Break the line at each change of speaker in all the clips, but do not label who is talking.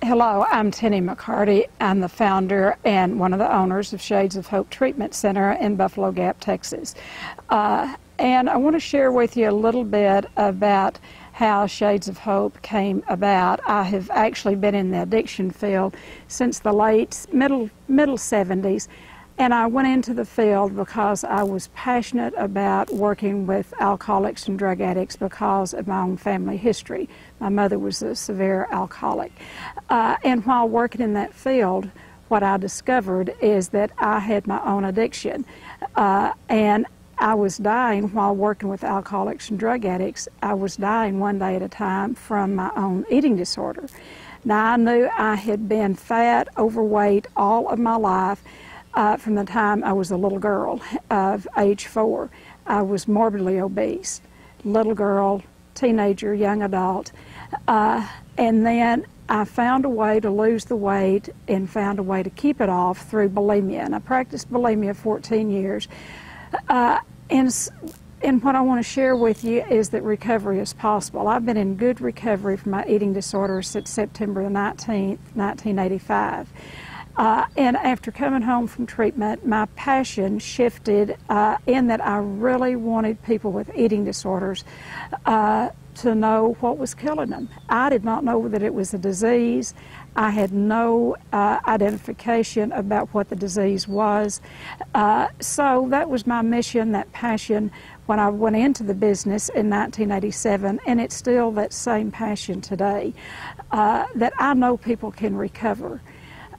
Hello, I'm Tennie McCarty. I'm the founder and one of the owners of Shades of Hope Treatment Center in Buffalo Gap, Texas. And I want to share with you a little bit about how Shades of Hope came about. I have actually been in the addiction field since the middle 70s, and I went into the field because I was passionate about working with alcoholics and drug addicts because of my own family history. My mother was a severe alcoholic. And while working in that field, what I discovered is that I had my own addiction. And I was dying while working with alcoholics and drug addicts. I was dying one day at a time from my own eating disorder. Now, I knew I had been fat, overweight all of my life. From the time I was a little girl of age 4. I was morbidly obese, little girl, teenager, young adult, and then I found a way to lose the weight and found a way to keep it off through bulimia, and I practiced bulimia 14 years. And what I want to share with you is that recovery is possible. I've been in good recovery from my eating disorder since September the 19th, 1985. And after coming home from treatment, my passion shifted in that I really wanted people with eating disorders to know what was killing them. I did not know that it was a disease. I had no identification about what the disease was. So that was my mission, that passion, when I went into the business in 1987, and it's still that same passion today, that I know people can recover.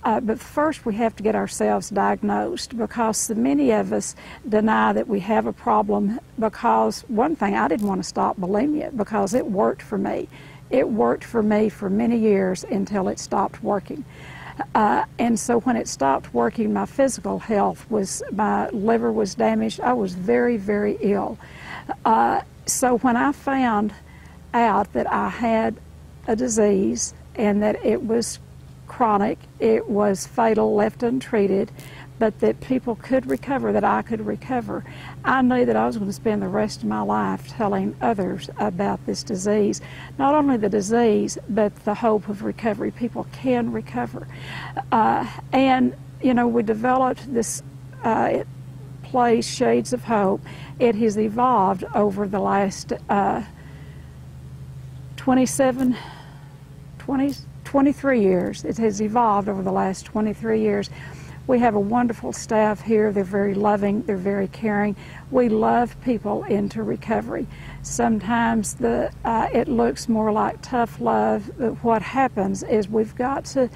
But first we have to get ourselves diagnosed, because so many of us deny that we have a problem, because one thing, I didn't want to stop bulimia because it worked for me. It worked for me for many years until it stopped working. And so when it stopped working, my physical health my liver was damaged. I was very, very ill. So when I found out that I had a disease and that it was chronic, it was fatal left untreated, but that people could recover, that I could recover, I knew that I was going to spend the rest of my life telling others about this disease. Not only the disease, but the hope of recovery. People can recover. And, you know, we developed this place, Shades of Hope. It has evolved over the last 23 years. It has evolved over the last 23 years. We have a wonderful staff here. They're very loving. They're very caring. We love people into recovery. Sometimes it looks more like tough love, but what happens is we've got to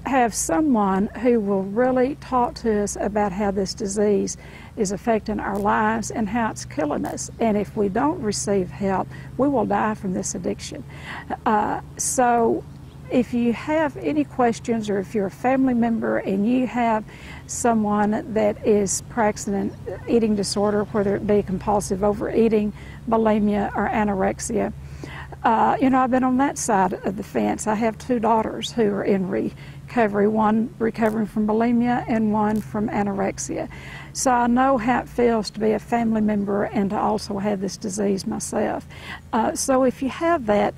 have someone who will really talk to us about how this disease is affecting our lives and how it's killing us. And if we don't receive help, we will die from this addiction. So if you have any questions, or if you're a family member and you have someone that is practicing an eating disorder, whether it be compulsive overeating, bulimia, or anorexia, you know, I've been on that side of the fence. I have 2 daughters who are in recovery, one recovering from bulimia and one from anorexia. So I know how it feels to be a family member and to also have this disease myself. So if you have that,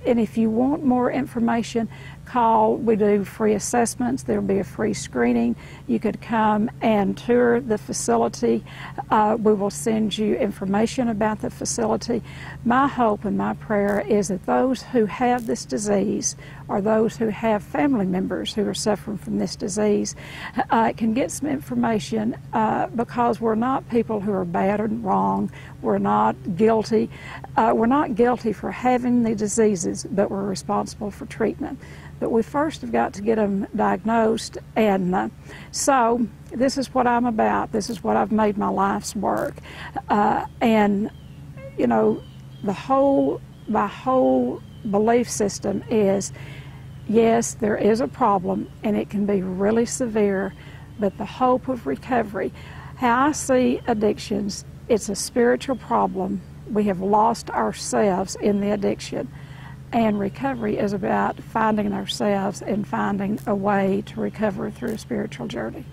and if you want more information, call. We do free assessments. There will be a free screening. You could come and tour the facility. We will send you information about the facility. My hope and my prayer is that those who have this disease, or those who have family members who are suffering from this disease, can get some information, because we're not people who are bad or wrong. We're not guilty. We're not guilty for having the diseases, but we're responsible for treatment. But we first have got to get them diagnosed, and so this is what I'm about. This is what I've made my life's work. And, you know, my whole belief system is, yes, there is a problem, and it can be really severe, but the hope of recovery. How I see addictions, it's a spiritual problem. We have lost ourselves in the addiction. And recovery is about finding ourselves and finding a way to recover through a spiritual journey.